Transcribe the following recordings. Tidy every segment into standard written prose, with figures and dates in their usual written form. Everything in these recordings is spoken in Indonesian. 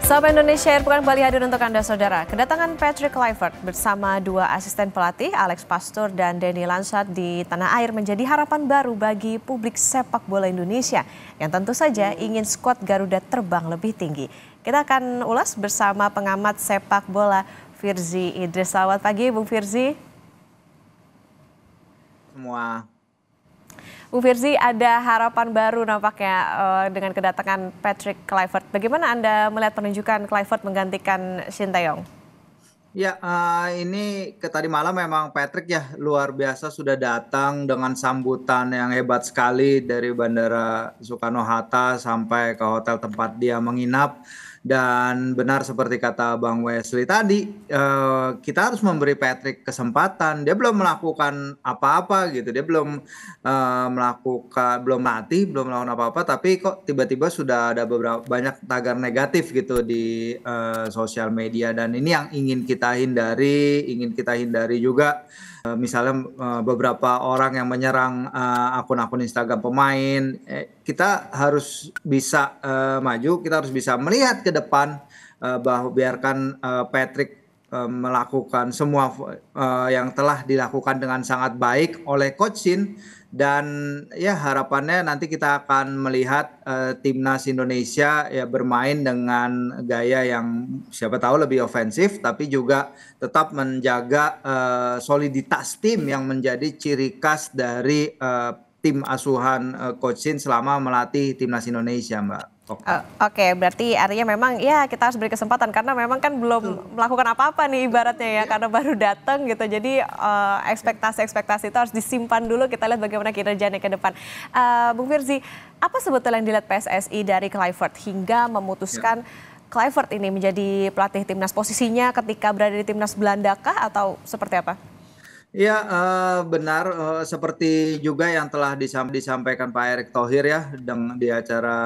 Sahabat Indonesia, Akhir Pekan kembali hadir untuk Anda Saudara. Kedatangan Patrick Kluivert bersama dua asisten pelatih, Alex Pastoor dan Denny Lansat di tanah air menjadi harapan baru bagi publik sepak bola Indonesia yang tentu saja ingin skuad Garuda terbang lebih tinggi. Kita akan ulas bersama pengamat sepak bola Firzi Idris. Selamat pagi Bung Firzi. Semua. Bu Firzi, ada harapan baru nampaknya dengan kedatangan Patrick Kluivert. Bagaimana Anda melihat penunjukan Kluivert menggantikan Shin Tae-yong? Ya, ini tadi malam memang Patrick ya luar biasa sudah datang dengan sambutan yang hebat sekali dari Bandara Soekarno-Hatta sampai ke hotel tempat dia menginap. Dan benar seperti kata Bang Wesley tadi, kita harus memberi Patrick kesempatan. Dia belum melakukan apa-apa gitu, dia belum latih, belum melakukan apa-apa, tapi kok tiba-tiba sudah ada banyak tagar negatif gitu di sosial media, dan ini yang ingin kita hindari juga. Misalnya beberapa orang yang menyerang akun-akun Instagram pemain, kita harus bisa maju, kita harus bisa melihat ke depan bahwa biarkan Patrick melakukan semua yang telah dilakukan dengan sangat baik oleh Coach Shin. Dan ya harapannya nanti kita akan melihat timnas Indonesia ya bermain dengan gaya yang siapa tahu lebih ofensif, tapi juga tetap menjaga soliditas tim yang menjadi ciri khas dari tim asuhan Coach Shin selama melatih timnas Indonesia, Mbak. Oke, berarti artinya memang ya kita harus beri kesempatan karena memang kan belum melakukan apa-apa nih ibaratnya ya, karena baru datang gitu. Jadi ekspektasi itu harus disimpan dulu, kita lihat bagaimana kinerjanya ke depan. Bung Firzi, apa sebetulnya yang dilihat PSSI dari Kluivert hingga memutuskan Kluivert ini menjadi pelatih timnas? Posisinya ketika berada di timnas Belanda kah atau seperti apa? Ya, benar, seperti juga yang telah disampaikan Pak Erick Thohir ya di acara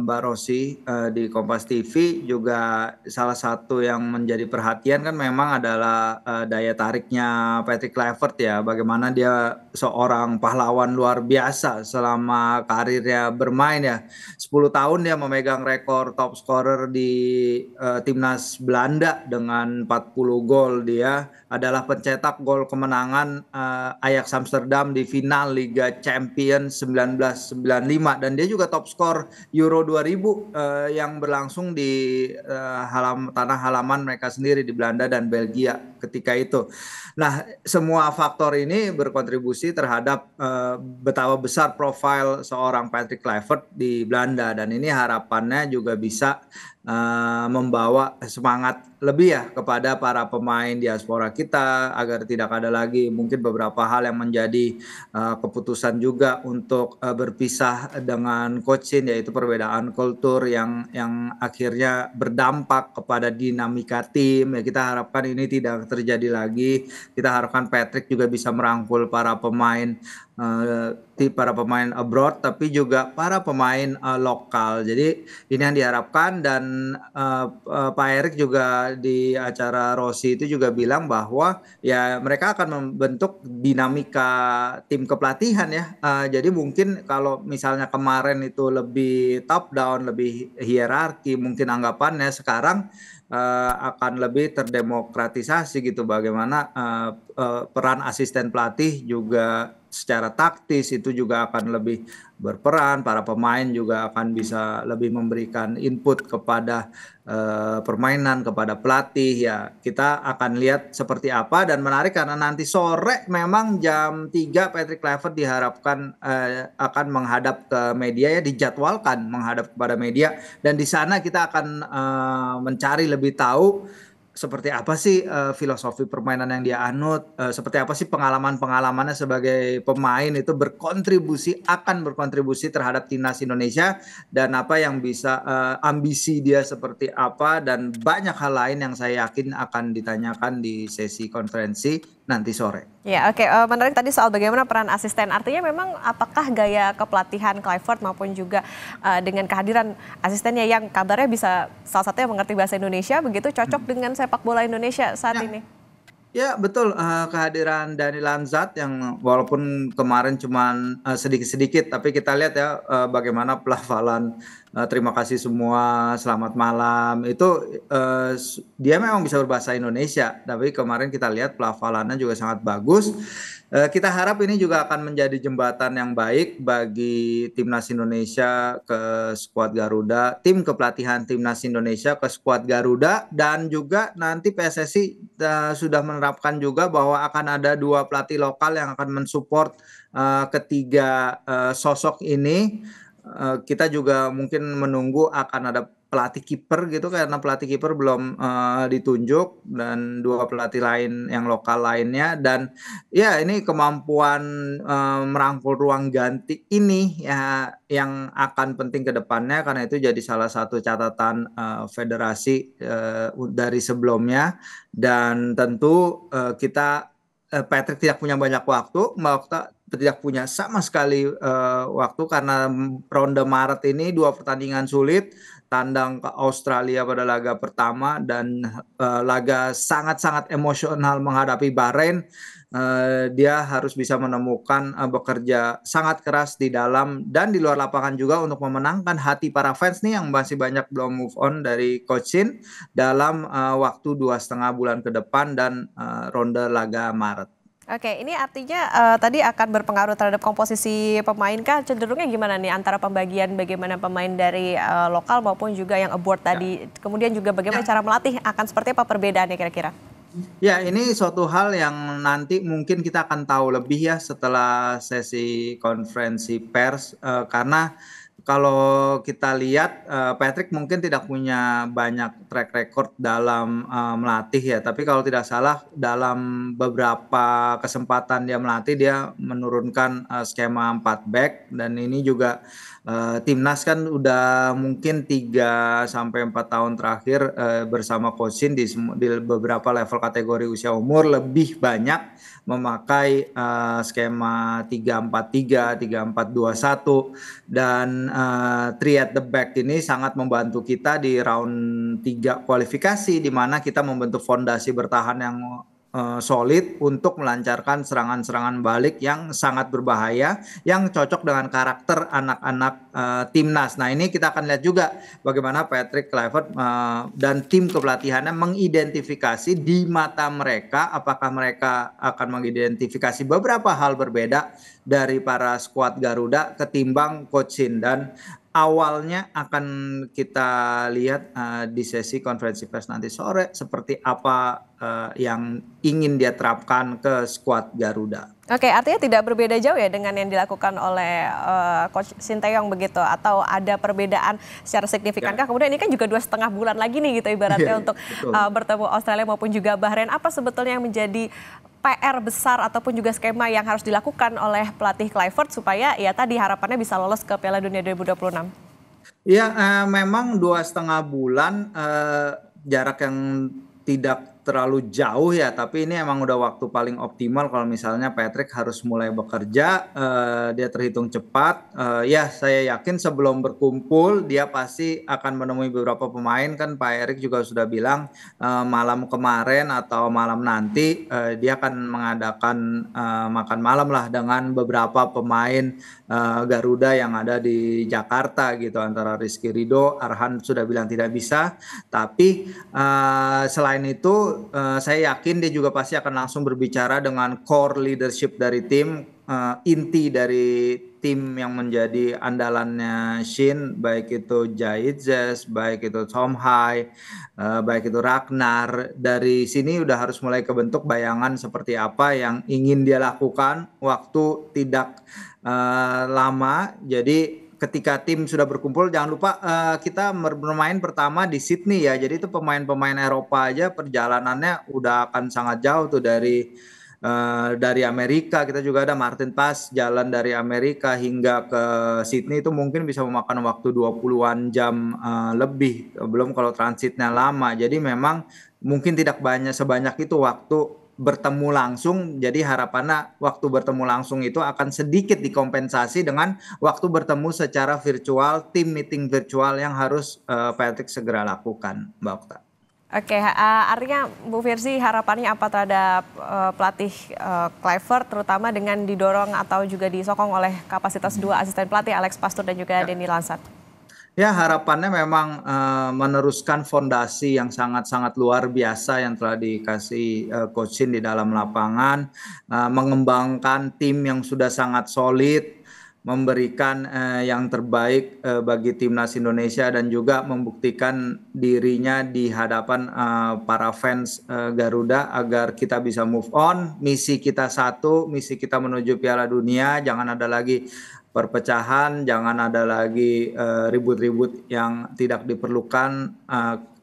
Mbak Rossi di Kompas TV, juga salah satu yang menjadi perhatian kan memang adalah daya tariknya Patrick Kluivert ya, bagaimana dia seorang pahlawan luar biasa selama karirnya bermain ya. 10 tahun dia memegang rekor top scorer di timnas Belanda dengan 40 gol. Dia adalah pencetak gol kemenangan Ajax Amsterdam di final Liga Champions 1995, dan dia juga top skor Euro 2000 yang berlangsung di tanah halaman mereka sendiri di Belanda dan Belgia ketika itu. Nah, semua faktor ini berkontribusi terhadap betapa besar profil seorang Patrick Kluivert di Belanda, dan ini harapannya juga bisa membawa semangat lebih ya kepada para pemain diaspora kita agar tidak ada lagi mungkin beberapa hal yang menjadi keputusan juga untuk berpisah dengan Coach Shin, yaitu perbedaan kultur yang akhirnya berdampak kepada dinamika tim. Ya, kita harapkan ini tidak terjadi lagi. Kita harapkan Patrick juga bisa merangkul para pemain abroad, tapi juga para pemain lokal. Jadi ini yang diharapkan, dan Pak Erick juga di acara Rossi itu juga bilang bahwa ya mereka akan membentuk dinamika tim kepelatihan ya. Jadi mungkin kalau misalnya kemarin itu lebih top down, lebih hierarki mungkin anggapannya, sekarang akan lebih terdemokratisasi gitu, bagaimana peran asisten pelatih juga secara taktis itu juga akan lebih berperan, para pemain juga akan bisa lebih memberikan input kepada permainan, kepada pelatih. Ya, kita akan lihat seperti apa, dan menarik karena nanti sore memang jam 3 Patrick Kluivert diharapkan akan menghadap ke media ya, dijadwalkan menghadap kepada media, dan di sana kita akan mencari lebih tahu seperti apa sih filosofi permainan yang dia anut, seperti apa sih pengalamannya sebagai pemain itu akan berkontribusi terhadap timnas Indonesia, dan apa yang bisa ambisi dia seperti apa, dan banyak hal lain yang saya yakin akan ditanyakan di sesi konferensi nanti sore. Ya, oke. Menarik tadi soal bagaimana peran asisten. Artinya memang apakah gaya kepelatihan Kluivert maupun juga dengan kehadiran asistennya yang kabarnya bisa salah satunya mengerti bahasa Indonesia begitu, cocok dengan sepak bola Indonesia saat ini? Ya betul, kehadiran Dani Lanzat yang walaupun kemarin cuman, sedikit-sedikit tapi kita lihat ya, bagaimana pelafalan, terima kasih semua, selamat malam itu, dia memang bisa berbahasa Indonesia tapi kemarin kita lihat pelafalannya juga sangat bagus. Kita harap ini juga akan menjadi jembatan yang baik bagi timnas Indonesia ke skuad Garuda, tim kepelatihan timnas Indonesia ke skuad Garuda dan juga nanti PSSI, sudah menerapkan juga bahwa akan ada 2 pelatih lokal yang akan mensupport, ketiga, sosok ini. Kita juga mungkin menunggu akan ada pelatih kiper gitu karena pelatih kiper belum, ditunjuk dan 2 pelatih lain yang lokal lainnya dan ya ini kemampuan, merangkul ruang ganti ini ya yang akan penting ke depannya karena itu jadi salah satu catatan, federasi, dari sebelumnya dan tentu, kita, Patrick tidak punya banyak waktu, tidak punya sama sekali, waktu karena ronde Maret ini 2 pertandingan sulit, tandang ke Australia pada laga pertama dan, laga sangat-sangat emosional menghadapi Bahrain. Dia harus bisa menemukan, bekerja sangat keras di dalam dan di luar lapangan juga untuk memenangkan hati para fans nih yang masih banyak belum move on dari Coach Shin dalam, waktu 2,5 bulan ke depan dan, ronde laga Maret. Oke, ini artinya tadi akan berpengaruh terhadap komposisi pemain kah? Cenderungnya gimana nih antara pembagian bagaimana pemain dari lokal maupun juga yang abroad tadi? Kemudian juga bagaimana cara melatih akan seperti apa perbedaannya kira-kira? Ya, ini suatu hal yang nanti mungkin kita akan tahu lebih ya setelah sesi konferensi pers, karena kalau kita lihat, Patrick mungkin tidak punya banyak track record dalam, melatih ya, tapi kalau tidak salah dalam beberapa kesempatan dia melatih, dia menurunkan, skema 4 back dan ini juga, timnas kan udah mungkin 3 sampai 4 tahun terakhir, bersama Coach Shin di beberapa level kategori usia umur lebih banyak memakai, skema 3-4-3, 3-4-2-1 dan, 3 at the back ini sangat membantu kita di round 3 kualifikasi di mana kita membentuk fondasi bertahan yang, solid untuk melancarkan serangan-serangan balik yang sangat berbahaya, yang cocok dengan karakter anak-anak, timnas. Nah ini kita akan lihat juga bagaimana Patrick Kluivert, dan tim kepelatihannya mengidentifikasi di mata mereka, apakah mereka akan mengidentifikasi beberapa hal berbeda dari para skuad Garuda ketimbang Coach Shin dan awalnya akan kita lihat, di sesi konferensi pers nanti sore seperti apa, yang ingin dia terapkan ke skuad Garuda. Oke, artinya tidak berbeda jauh ya dengan yang dilakukan oleh Coach Sinteyong begitu atau ada perbedaan secara signifikankah? Kemudian ini kan juga 2,5 bulan lagi nih gitu ibaratnya untuk bertemu Australia maupun juga Bahrain. Apa sebetulnya yang menjadi PR besar ataupun juga skema yang harus dilakukan oleh pelatih Kluivert supaya ya tadi harapannya bisa lolos ke Piala Dunia 2026? Iya, memang 2,5 bulan, jarak yang tidak terlalu jauh ya, tapi ini emang udah waktu paling optimal kalau misalnya Patrick harus mulai bekerja, dia terhitung cepat, ya saya yakin sebelum berkumpul dia pasti akan menemui beberapa pemain kan Pak Erik juga sudah bilang, malam kemarin atau malam nanti, dia akan mengadakan, makan malam lah dengan beberapa pemain, Garuda yang ada di Jakarta gitu antara Rizky Ridho, Arhan sudah bilang tidak bisa, tapi, selain itu, saya yakin dia juga pasti akan langsung berbicara dengan core leadership dari tim, inti dari tim yang menjadi andalannya Shin, baik itu Jaitzes, baik itu Tom Hai, baik itu Ragnar. Dari sini udah harus mulai kebentuk bayangan seperti apa yang ingin dia lakukan waktu tidak, lama. Jadi ketika tim sudah berkumpul jangan lupa, kita bermain pertama di Sydney ya, jadi itu pemain-pemain Eropa aja perjalanannya udah akan sangat jauh tuh dari Amerika. Kita juga ada Martin Paes jalan dari Amerika hingga ke Sydney itu mungkin bisa memakan waktu 20-an jam, lebih, belum kalau transitnya lama. Jadi memang mungkin tidak sebanyak itu waktu bertemu langsung, jadi harapannya waktu bertemu langsung itu akan sedikit dikompensasi dengan waktu bertemu secara virtual, tim meeting virtual yang harus, Patrick segera lakukan, Mbak Okta. Oke, artinya Bu Firzi harapannya apa terhadap pelatih Kluivert, terutama dengan didorong atau juga disokong oleh kapasitas dua asisten pelatih Alex Pastoor dan juga Ya. Denny Lansat? Ya, harapannya memang meneruskan fondasi yang sangat-sangat luar biasa yang telah dikasih Coach Shin di dalam lapangan, mengembangkan tim yang sudah sangat solid, memberikan yang terbaik bagi timnas Indonesia dan juga membuktikan dirinya di hadapan para fans Garuda agar kita bisa move on. Misi kita satu, misi kita menuju Piala Dunia, jangan ada lagi perpecahan, jangan ada lagi ribut-ribut yang tidak diperlukan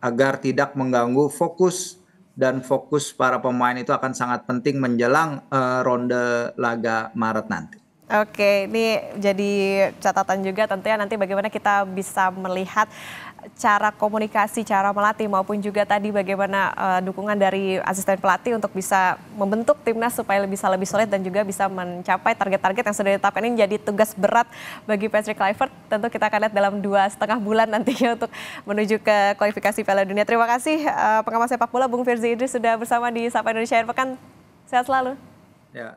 agar tidak mengganggu fokus para pemain itu akan sangat penting menjelang ronde laga Maret nanti. Oke, ini jadi catatan juga tentunya nanti bagaimana kita bisa melihat cara komunikasi, cara melatih maupun juga tadi bagaimana dukungan dari asisten pelatih untuk bisa membentuk timnas supaya bisa lebih solid dan juga bisa mencapai target-target yang sudah ditetapkan. Ini jadi tugas berat bagi Patrick Kluivert. Tentu kita akan lihat dalam 2,5 bulan nantinya untuk menuju ke kualifikasi Piala Dunia. Terima kasih pengamat sepak bola Bung Firzi Idris sudah bersama di Sapa Indonesia Akhir Pekan. Sehat selalu. Ya.